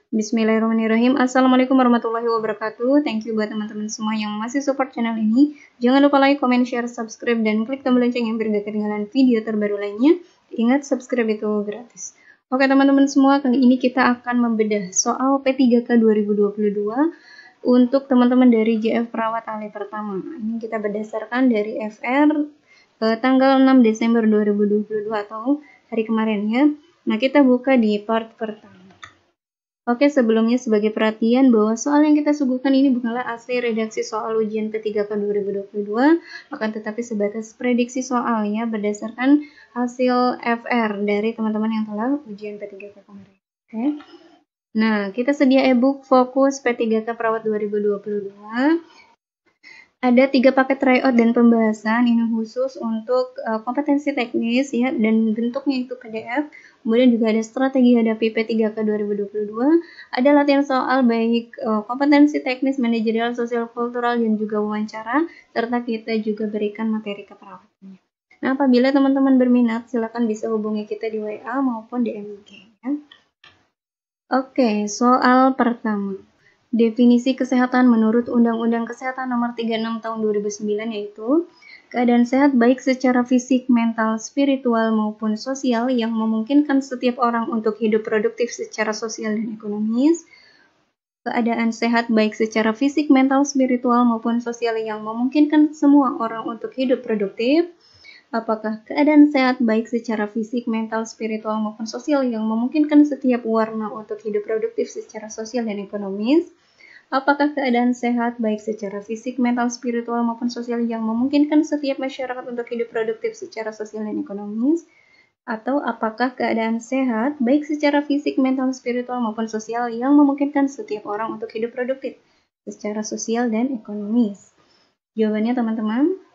Bismillahirrahmanirrahim. Assalamualaikum warahmatullahi wabarakatuh. Thank you buat teman-teman semua yang masih support channel ini. Jangan lupa like, comment, share, subscribe, dan klik tombol lonceng yang biar gak ketinggalan video terbaru lainnya. Ingat, subscribe itu gratis. Oke teman-teman semua, kali ini kita akan membedah soal P3K 2022 untuk teman-teman dari JF Perawat Ali pertama. Ini kita berdasarkan dari FR tanggal 6 Desember 2022 atau hari kemarin ya. Nah, kita buka di part pertama. Oke, sebelumnya sebagai perhatian bahwa soal yang kita suguhkan ini bukanlah asli redaksi soal ujian P3K 2022, akan tetapi sebatas prediksi soalnya berdasarkan hasil FR dari teman-teman yang telah ujian P3K kemarin. Oke. Nah, kita sedia e-book fokus P3K Perawat 2022. Ada 3 paket tryout dan pembahasan, ini khusus untuk kompetensi teknis ya, dan bentuknya itu PDF. Kemudian juga ada strategi hadapi P3K 2022, ada latihan soal baik kompetensi teknis, manajerial, sosial, kultural, dan juga wawancara, serta kita juga berikan materi keperawatannya. Nah, apabila teman-teman berminat, silakan bisa hubungi kita di WA maupun di MG ya. Oke, soal pertama. Definisi kesehatan menurut Undang-Undang Kesehatan Nomor 36 Tahun 2009 yaitu keadaan sehat baik secara fisik, mental, spiritual maupun sosial yang memungkinkan setiap orang untuk hidup produktif secara sosial dan ekonomis. Keadaan sehat baik secara fisik, mental, spiritual maupun sosial yang memungkinkan semua orang untuk hidup produktif. Apakah keadaan sehat baik secara fisik, mental, spiritual maupun sosial yang memungkinkan setiap warna untuk hidup produktif secara sosial dan ekonomis? Apakah keadaan sehat baik secara fisik, mental, spiritual maupun sosial yang memungkinkan setiap masyarakat untuk hidup produktif secara sosial dan ekonomis? Atau apakah keadaan sehat baik secara fisik, mental, spiritual maupun sosial yang memungkinkan setiap orang untuk hidup produktif secara sosial dan ekonomis? Jawabannya teman-teman.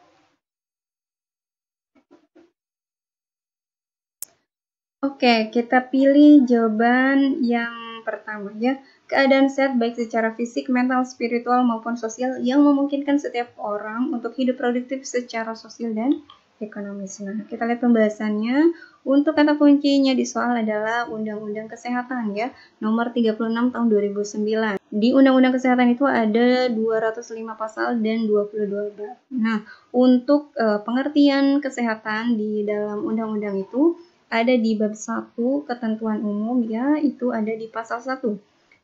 Oke, kita pilih jawaban yang pertama ya. Keadaan sehat baik secara fisik, mental, spiritual maupun sosial yang memungkinkan setiap orang untuk hidup produktif secara sosial dan ekonomis. Nah, kita lihat pembahasannya. Untuk kata kuncinya di soal adalah Undang-Undang Kesehatan ya, nomor 36 tahun 2009. Di Undang-Undang Kesehatan itu ada 205 pasal dan 22 bab. Nah, untuk pengertian kesehatan di dalam undang-undang itu ada di bab 1 ketentuan umum ya, itu ada di pasal 1.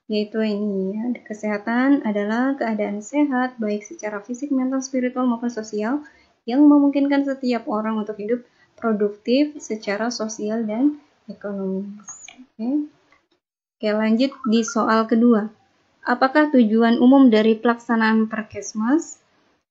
Yaitu ini ya, kesehatan adalah keadaan sehat baik secara fisik, mental, spiritual maupun sosial yang memungkinkan setiap orang untuk hidup produktif secara sosial dan ekonomis. Oke, lanjut di soal kedua. Apakah tujuan umum dari pelaksanaan Perkesmas?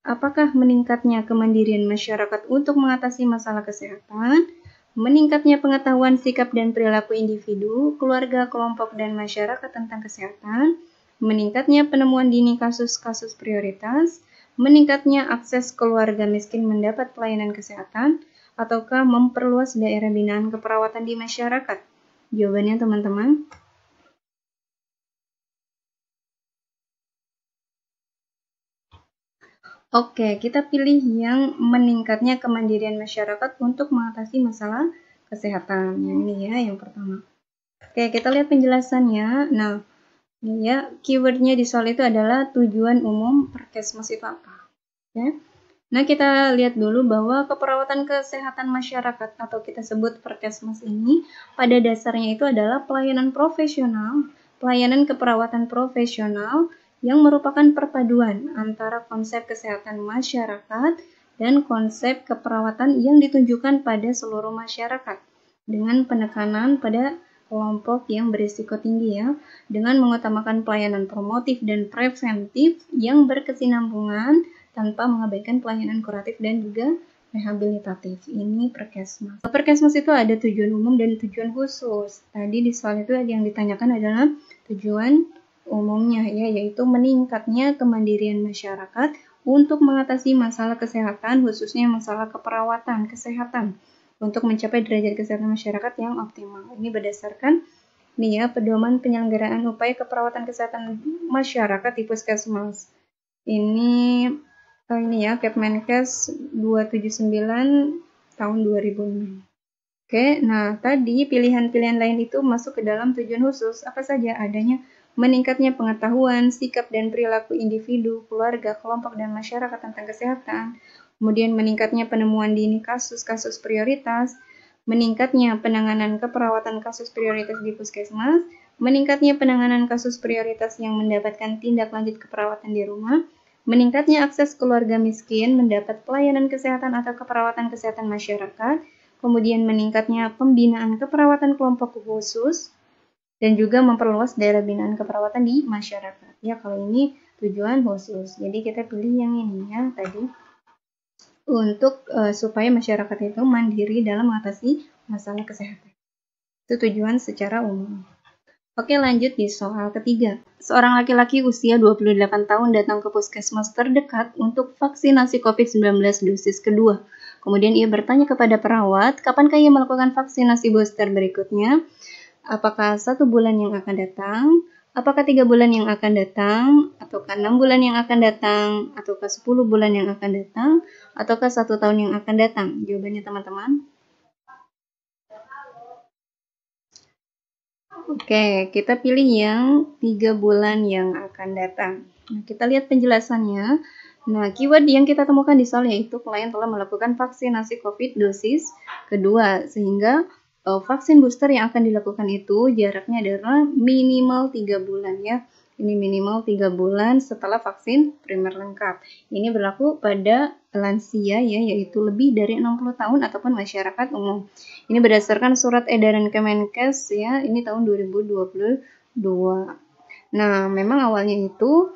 Apakah meningkatnya kemandirian masyarakat untuk mengatasi masalah kesehatan? Meningkatnya pengetahuan sikap dan perilaku individu, keluarga, kelompok, dan masyarakat tentang kesehatan, meningkatnya penemuan dini kasus-kasus prioritas, meningkatnya akses keluarga miskin mendapat pelayanan kesehatan, ataukah memperluas daerah binaan keperawatan di masyarakat? Jawabannya teman-teman. Oke, kita pilih yang meningkatnya kemandirian masyarakat untuk mengatasi masalah kesehatan. Yang ini ya, yang pertama. Oke, kita lihat penjelasannya. Nah, ini ya, keywordnya di soal itu adalah tujuan umum Perkesmas itu apa. Oke. Nah, kita lihat dulu bahwa keperawatan kesehatan masyarakat atau kita sebut Perkesmas ini pada dasarnya itu adalah pelayanan profesional, pelayanan keperawatan profesional yang merupakan perpaduan antara konsep kesehatan masyarakat dan konsep keperawatan yang ditunjukkan pada seluruh masyarakat dengan penekanan pada kelompok yang berisiko tinggi ya, dengan mengutamakan pelayanan promotif dan preventif yang berkesinambungan tanpa mengabaikan pelayanan kuratif dan juga rehabilitatif. Ini Perkesmas. Perkesmas itu ada tujuan umum dan tujuan khusus. Tadi di soal itu yang ditanyakan adalah tujuan umumnya ya, yaitu meningkatnya kemandirian masyarakat untuk mengatasi masalah kesehatan, khususnya masalah keperawatan kesehatan untuk mencapai derajat kesehatan masyarakat yang optimal. Ini berdasarkan nih ya, pedoman penyelenggaraan upaya keperawatan kesehatan masyarakat di Puskesmas. Ini ya, Kepmenkes 279 tahun 2006. Oke, nah tadi pilihan-pilihan lain itu masuk ke dalam tujuan khusus. Apa saja? Adanya meningkatnya pengetahuan, sikap dan perilaku individu, keluarga, kelompok, dan masyarakat tentang kesehatan. Kemudian meningkatnya penemuan dini kasus-kasus prioritas, meningkatnya penanganan keperawatan kasus prioritas di puskesmas, meningkatnya penanganan kasus prioritas yang mendapatkan tindak lanjut keperawatan di rumah, meningkatnya akses keluarga miskin mendapat pelayanan kesehatan atau keperawatan kesehatan masyarakat, kemudian meningkatnya pembinaan keperawatan kelompok khusus, dan juga memperluas daerah binaan keperawatan di masyarakat. Ya, kalau ini tujuan khusus. Jadi kita pilih yang ini ya tadi untuk supaya masyarakat itu mandiri dalam mengatasi masalah kesehatan. Itu tujuan secara umum. Oke, lanjut di soal ketiga. Seorang laki-laki usia 28 tahun datang ke puskesmas terdekat untuk vaksinasi COVID-19 dosis kedua. Kemudian ia bertanya kepada perawat, kapankah ia melakukan vaksinasi booster berikutnya? Apakah 1 bulan yang akan datang? Apakah 3 bulan yang akan datang? Ataukah 6 bulan yang akan datang? Ataukah 10 bulan yang akan datang? Ataukah 1 tahun yang akan datang? Jawabannya teman-teman. Oke, kita pilih yang 3 bulan yang akan datang. Nah, kita lihat penjelasannya. Nah, keyword yang kita temukan di soal yaitu klien telah melakukan vaksinasi COVID dosis kedua, sehingga vaksin booster yang akan dilakukan itu jaraknya adalah minimal 3 bulan ya. Ini minimal 3 bulan setelah vaksin primer lengkap. Ini berlaku pada lansia ya, yaitu lebih dari 60 tahun ataupun masyarakat umum. Ini berdasarkan surat edaran Kemenkes ya, ini tahun 2022. Nah, memang awalnya itu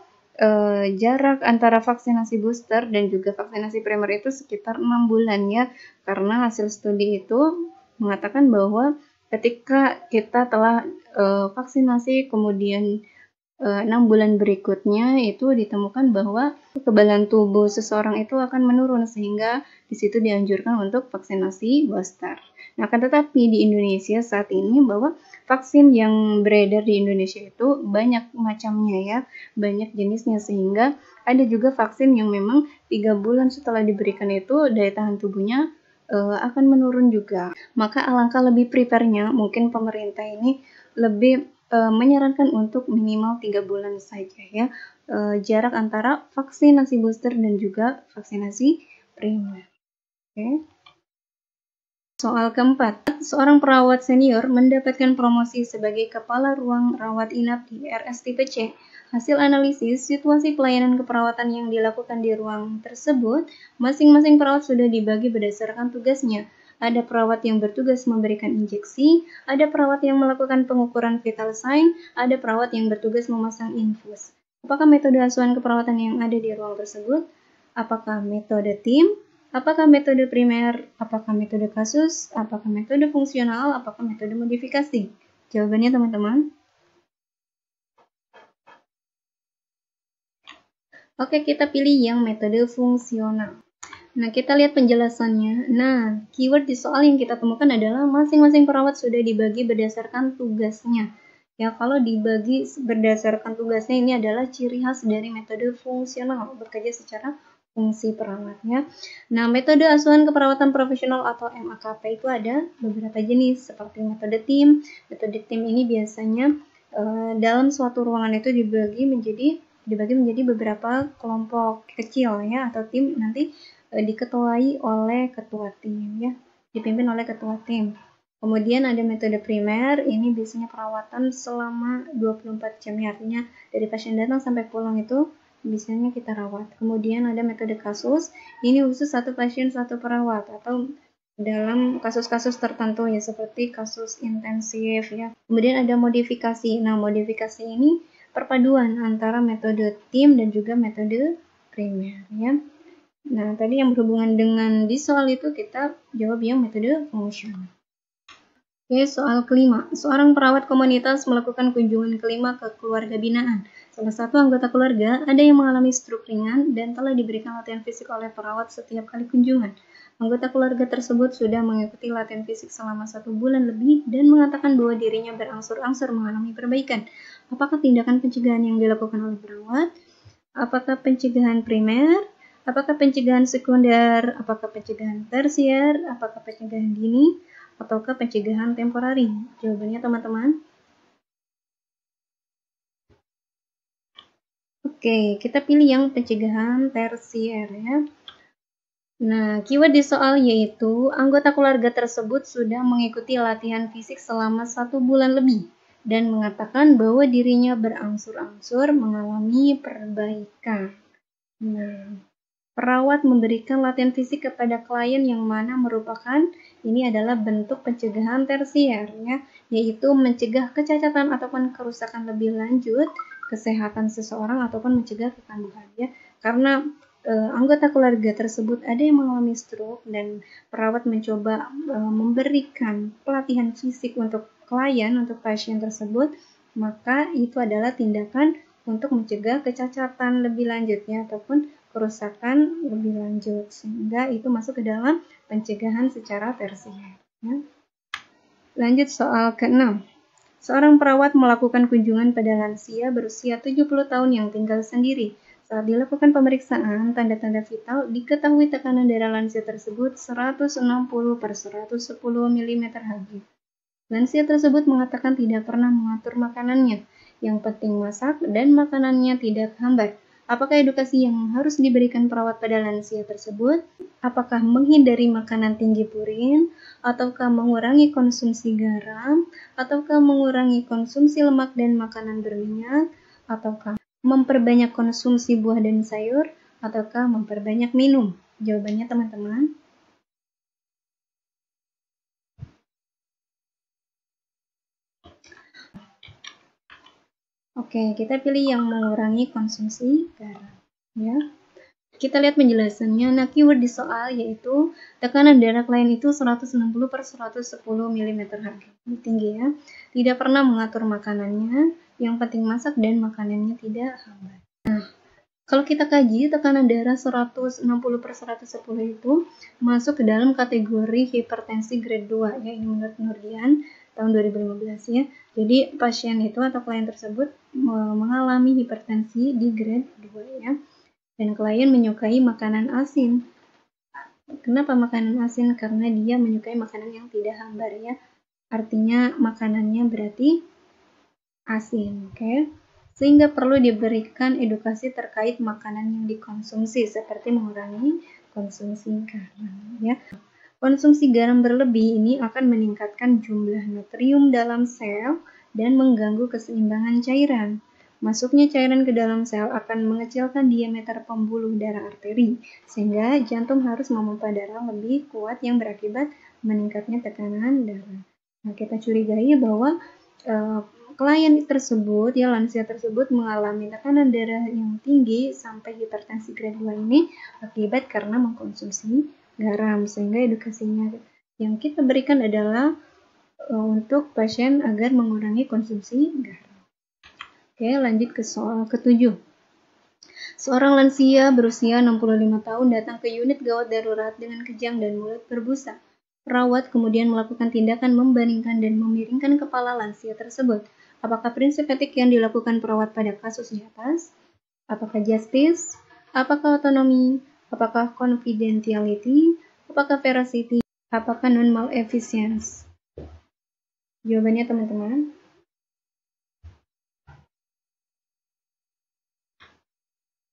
jarak antara vaksinasi booster dan juga vaksinasi primer itu sekitar 6 bulan ya, karena hasil studi itu mengatakan bahwa ketika kita telah vaksinasi kemudian 6 bulan berikutnya itu ditemukan bahwa kekebalan tubuh seseorang itu akan menurun sehingga di situ dianjurkan untuk vaksinasi booster. Nah, akan tetapi di Indonesia saat ini bahwa vaksin yang beredar di Indonesia itu banyak macamnya ya, banyak jenisnya sehingga ada juga vaksin yang memang 3 bulan setelah diberikan itu daya tahan tubuhnya akan menurun juga. Maka alangkah lebih prepare-nya mungkin pemerintah ini lebih menyarankan untuk minimal 3 bulan saja ya jarak antara vaksinasi booster dan juga vaksinasi primer. Oke. Soal keempat, seorang perawat senior mendapatkan promosi sebagai kepala ruang rawat inap di RSTPC. Hasil analisis situasi pelayanan keperawatan yang dilakukan di ruang tersebut, masing-masing perawat sudah dibagi berdasarkan tugasnya. Ada perawat yang bertugas memberikan injeksi, ada perawat yang melakukan pengukuran vital sign, ada perawat yang bertugas memasang infus. Apakah metode asuhan keperawatan yang ada di ruang tersebut? Apakah metode tim? Apakah metode primer? Apakah metode kasus? Apakah metode fungsional? Apakah metode modifikasi? Jawabannya teman-teman. Oke, kita pilih yang metode fungsional. Nah, kita lihat penjelasannya. Nah, keyword di soal yang kita temukan adalah masing-masing perawat sudah dibagi berdasarkan tugasnya. Ya, kalau dibagi berdasarkan tugasnya ini adalah ciri khas dari metode fungsional, bekerja secara fungsi perawatnya. Nah, metode asuhan keperawatan profesional atau MAKP itu ada beberapa jenis, seperti metode tim. Metode tim ini biasanya dalam suatu ruangan itu dibagi menjadi beberapa kelompok kecil ya, atau tim nanti diketuai oleh ketua tim ya, dipimpin oleh ketua tim. Kemudian ada metode primer, ini biasanya perawatan selama 24 jam ya, artinya dari pasien datang sampai pulang itu biasanya kita rawat. Kemudian ada metode kasus, ini khusus satu pasien satu perawat atau dalam kasus-kasus tertentu ya, seperti kasus intensif ya. Kemudian ada modifikasi. Nah, modifikasi ini perpaduan antara metode tim dan juga metode primer ya. Nah, tadi yang berhubungan dengan di soal itu kita jawab yang metode fungsional. Oke, soal kelima. Seorang perawat komunitas melakukan kunjungan kelima ke keluarga binaan. Salah satu anggota keluarga ada yang mengalami stroke ringan dan telah diberikan latihan fisik oleh perawat setiap kali kunjungan. Anggota keluarga tersebut sudah mengikuti latihan fisik selama 1 bulan lebih dan mengatakan bahwa dirinya berangsur-angsur mengalami perbaikan. Apakah tindakan pencegahan yang dilakukan oleh perawat? Apakah pencegahan primer? Apakah pencegahan sekunder? Apakah pencegahan tersier? Apakah pencegahan dini? ataukah pencegahan temporari? Jawabannya teman-teman. Oke, kita pilih yang pencegahan tersier ya. Nah, keyword di soal yaitu anggota keluarga tersebut sudah mengikuti latihan fisik selama 1 bulan lebih dan mengatakan bahwa dirinya berangsur-angsur mengalami perbaikan. Nah, perawat memberikan latihan fisik kepada klien yang mana merupakan ini adalah bentuk pencegahan tersier ya, yaitu mencegah kecacatan ataupun kerusakan lebih lanjut kesehatan seseorang ataupun mencegah kekambuhan ya. Karena anggota keluarga tersebut ada yang mengalami stroke dan perawat mencoba memberikan pelatihan fisik untuk klien, untuk pasien tersebut, maka itu adalah tindakan untuk mencegah kecacatan lebih lanjutnya ataupun kerusakan lebih lanjut, sehingga itu masuk ke dalam pencegahan secara tersier. Ya. Lanjut soal ke-6. Seorang perawat melakukan kunjungan pada lansia berusia 70 tahun yang tinggal sendiri. Saat dilakukan pemeriksaan, tanda-tanda vital diketahui tekanan darah lansia tersebut 160/110 mm/Hg. Lansia tersebut mengatakan tidak pernah mengatur makanannya, yang penting masak dan makanannya tidak hambar. Apakah edukasi yang harus diberikan perawat pada lansia tersebut? Apakah menghindari makanan tinggi purin, ataukah mengurangi konsumsi garam, ataukah mengurangi konsumsi lemak dan makanan berminyak, ataukah memperbanyak konsumsi buah dan sayur, ataukah memperbanyak minum? Jawabannya teman-teman. Oke, kita pilih yang mengurangi konsumsi garam. Ya. Kita lihat penjelasannya. Nah, keyword di soal yaitu tekanan darah klien itu 160/110 mm/Hg. Tinggi ya. Tidak pernah mengatur makanannya, yang penting masak dan makanannya tidak hambar. Nah, kalau kita kaji tekanan darah 160/110 itu masuk ke dalam kategori hipertensi grade 2 ya, ini menurut Nurdian tahun 2015 ya. Jadi pasien itu atau klien tersebut mengalami hipertensi di grade 2 ya. Dan klien menyukai makanan asin. Kenapa makanan asin? Karena dia menyukai makanan yang tidak hambar ya. Artinya makanannya berarti asin, oke? Sehingga perlu diberikan edukasi terkait makanan yang dikonsumsi seperti mengurangi konsumsi garam ya. Konsumsi garam berlebih ini akan meningkatkan jumlah natrium dalam sel dan mengganggu keseimbangan cairan. Masuknya cairan ke dalam sel akan mengecilkan diameter pembuluh darah arteri, sehingga jantung harus memompa darah lebih kuat yang berakibat meningkatnya tekanan darah. Nah, kita curigai bahwa klien tersebut, ya lansia tersebut mengalami tekanan darah yang tinggi sampai hipertensi grade 2 ini akibat karena mengkonsumsi garam, sehingga edukasinya yang kita berikan adalah untuk pasien agar mengurangi konsumsi garam. Oke, lanjut ke soal ke-7. Seorang lansia berusia 65 tahun datang ke unit gawat darurat dengan kejang dan mulut berbusa. Perawat kemudian melakukan tindakan membaringkan dan memiringkan kepala lansia tersebut. Apakah prinsip etik yang dilakukan perawat pada kasus di atas? Apakah justice? Apakah otonomi? Apakah confidentiality? Apakah veracity? Apakah non-maleficence? Jawabannya teman-teman.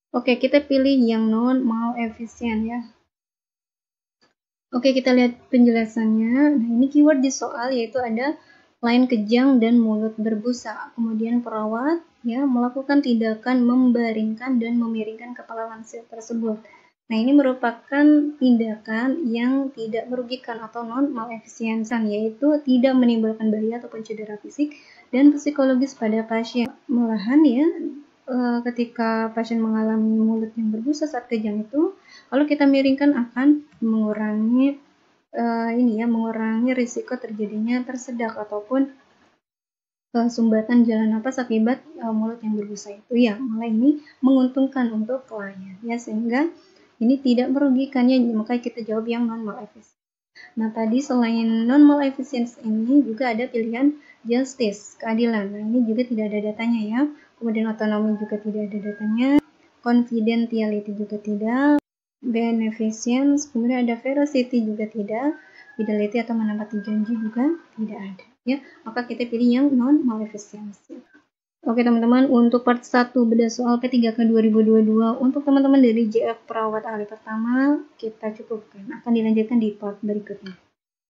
Oke, kita pilih yang non-maleficent ya. Oke, kita lihat penjelasannya. Nah, ini keyword di soal yaitu ada lain kejang dan mulut berbusa. Kemudian perawat ya melakukan tindakan membaringkan dan memiringkan kepala lansia tersebut. Nah, ini merupakan tindakan yang tidak merugikan atau non-maleficent, yaitu tidak menimbulkan bahaya ataupun cedera fisik dan psikologis pada pasien. Malahan ya, ketika pasien mengalami mulut yang berbusa saat kejang itu, lalu kita miringkan akan mengurangi mengurangi risiko terjadinya tersedak ataupun sumbatan jalan napas akibat mulut yang berbusa itu ya. Malah ini menguntungkan untuk klien ya, sehingga ini tidak merugikannya, maka kita jawab yang non-maleficent. Nah, tadi selain non-maleficence ini juga ada pilihan justice, keadilan. Nah, ini juga tidak ada datanya ya. Kemudian otonomi juga tidak ada datanya. Confidentiality juga tidak. Beneficence, kemudian ada veracity juga tidak. fidelity atau menepati janji juga tidak ada ya. Maka kita pilih yang non maleficence. Oke teman-teman, untuk part 1 bedah soal P3K 2022 untuk teman-teman dari JF Perawat Ahli Pertama kita cukupkan. Akan dilanjutkan di part berikutnya.